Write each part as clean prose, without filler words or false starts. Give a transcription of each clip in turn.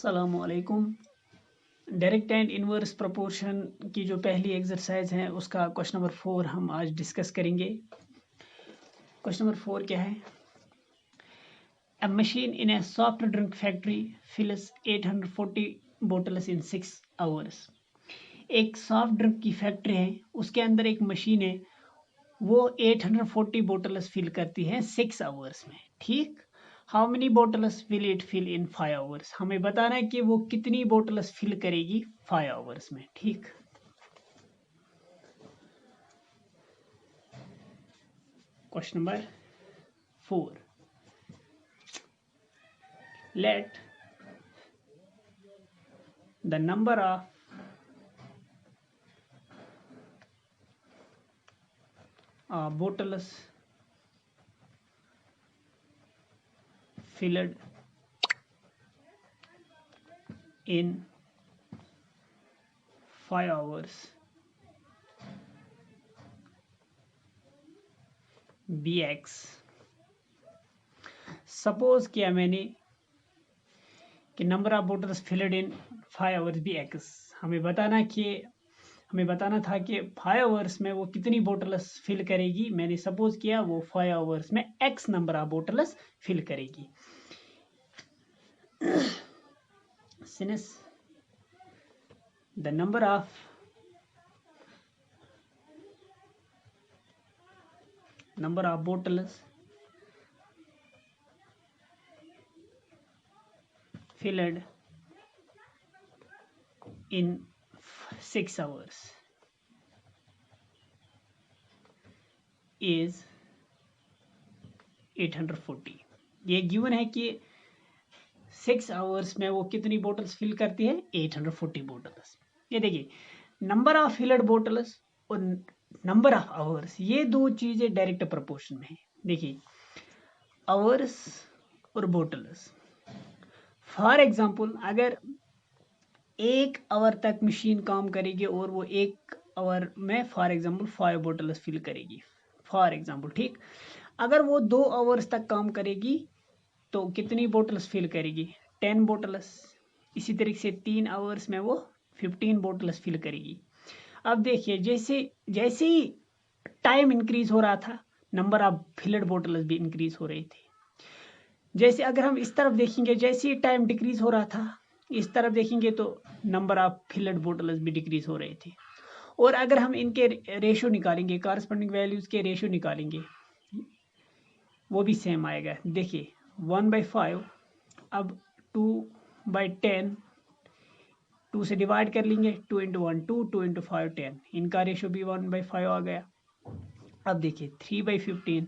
अस्सलामुअलैकुम। Direct and inverse proportion की जो पहली एक्सरसाइज है उसका क्वेश्चन नंबर 4 हम आज डिस्कस करेंगे। क्वेश्चन नंबर 4 क्या है? A machine in a soft drink factory fills 840 bottles in 6 hours. एक सॉफ्ट ड्रिंक की फैक्ट्री है, उसके अंदर एक मशीन है, वो 840 बोटल्स फिल करती है 6 आवर्स में। ठीक, how many bottles will it fill in 5 hours? हमें बताना है कि वो कितनी बोटल्स फिल करेगी 5 आवर्स में। ठीक, question number 4, let the number of bottles filled in 5 hours bx। Suppose किया मैंने कि number of bottles filled in 5 hours bx। हमें बताना था कि 5 आवर्स में वो कितनी बोटल्स फिल करेगी। मैंने सपोज किया वो 5 आवर्स में x number of bottles fill करेगी। Since the number of bottles filled in 6 hours is 840। ये गिवन है कि 6 आवर्स में वो कितनी बोटल्स फिल करती है? 840 बोटल्स। ये देखिए, नंबर ऑफ फिल्ड बोटल्स और नंबर ऑफ आवर्स, ये दो चीजें डायरेक्ट प्रोपोर्शन में है। देखिए, आवर्स और बोटल्स, फॉर एग्जांपल अगर 1 आवर तक मशीन काम करेगी और वो 1 आवर में फॉर एग्जांपल 5 बोटल्स फिल करेगी, फॉर एग्जांपल। ठीक, अगर वो 2 आवर्स तक काम करेगी तो कितनी बोटल्स फिल करेगी? 10 बोटल्स। इसी तरीके से 3 आवर्स में वो 15 बोटल्स फिल करेगी। अब देखिए, जैसे जैसे ही टाइम इंक्रीज हो रहा था, नंबर ऑफ फिल्ड बोटल्स भी इंक्रीज हो रही थी। जैसे अगर हम इस तरफ देखेंगे, जैसे ही टाइम डिक्रीज हो रहा था, इस तरफ देखेंगे तो नंबर ऑफ फिल्ड बोटल्स भी डिक्रीज हो रही थी। और अगर हम इनके रेशियो निकालेंगे, कॉरस्पॉन्डिंग वैल्यूज के रेशियो निकालेंगे, वो भी सेम आएगा। देखिए 1/5, अब 2/10, 2 से डिवाइड कर लेंगे, 2 × 1 2, 2 × 5 10, इनका रेशियो भी 1/5 आ गया। अब देखिए 3/15,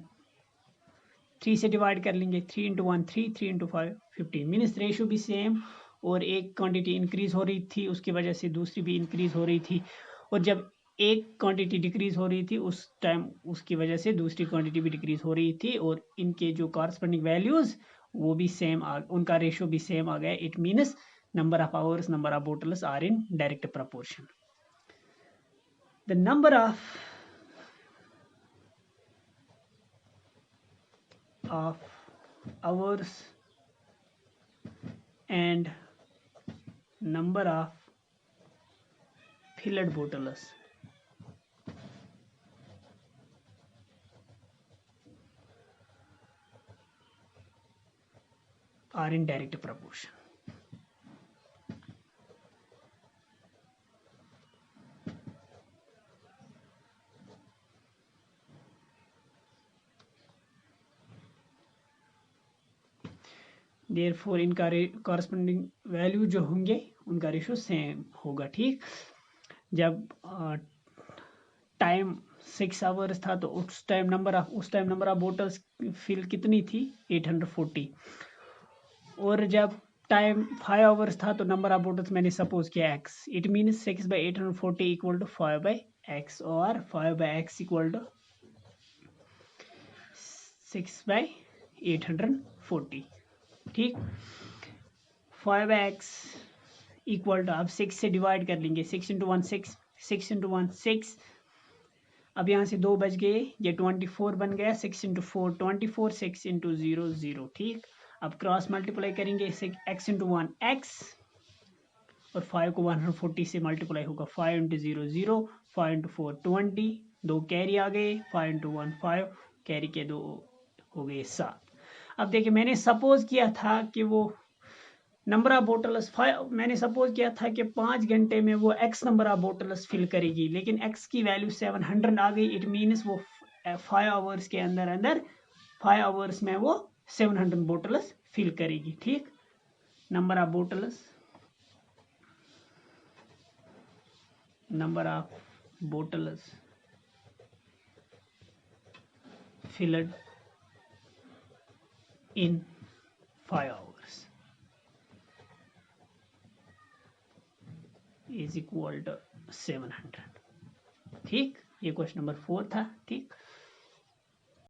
3 से डिवाइड कर लेंगे, 3 × 1 3, 3 × 5 15, मीन्स रेशियो भी सेम। और एक क्वांटिटी इंक्रीज हो रही थी, उसकी वजह से दूसरी भी इंक्रीज हो रही थी। और जब एक क्वांटिटी डिक्रीज हो रही थी उस टाइम उसकी वजह से दूसरी क्वांटिटी भी डिक्रीज हो रही थी। और इनके जो कॉरस्पॉन्डिंग वैल्यूज वो भी सेम, उनका रेशियो भी सेम आ गया। It means number of hours, number of bottles are in direct proportion. The number of hours and number of filled bottles are in direct proportion. Therefore इनका corresponding value जो होंगे उनका ratio same होगा। ठीक, जब time 6 hours था तो उस time number of bottles fill कितनी थी? 840। और जब टाइम 5 आवर्स था तो नंबर ऑफ बोटल्स मैंने सपोज किया x। It means 6/840 equal to 5/x, और 5/x इक्वल टू 6/840। ठीक, 5x इक्वल टू, अब 6 से डिवाइड कर लेंगे, 6 × 1 6, 6 × 1 6। अब यहाँ से 2 बच गए, ये 24 बन गया। 6 × 4 24, 6 × 0 0। ठीक, अब क्रॉस मल्टीप्लाई करेंगे, x × 1 x, और 5 को 140 से मल्टीप्लाई होगा, 5 इंटू 0 0, 5 इंटू 4 20, 2 कैरी आ गए, 5 इंटू 1 5, कैरी के 2 हो गए 7। अब देखिए मैंने सपोज किया था कि वो नंबर ऑफ बोटल्स 5, मैंने सपोज किया था कि 5 घंटे में वो X number of bottles fill करेगी, लेकिन एक्स की वैल्यू 700 आ गई। इट मीन्स वो 5 आवर्स के अंदर अंदर 5 आवर्स में वो 700 बोटल्स फिल करेगी। ठीक, number of bottles, number of bottles filled in 5 hours is equal to 700। ठीक, ये क्वेश्चन नंबर 4 था। ठीक,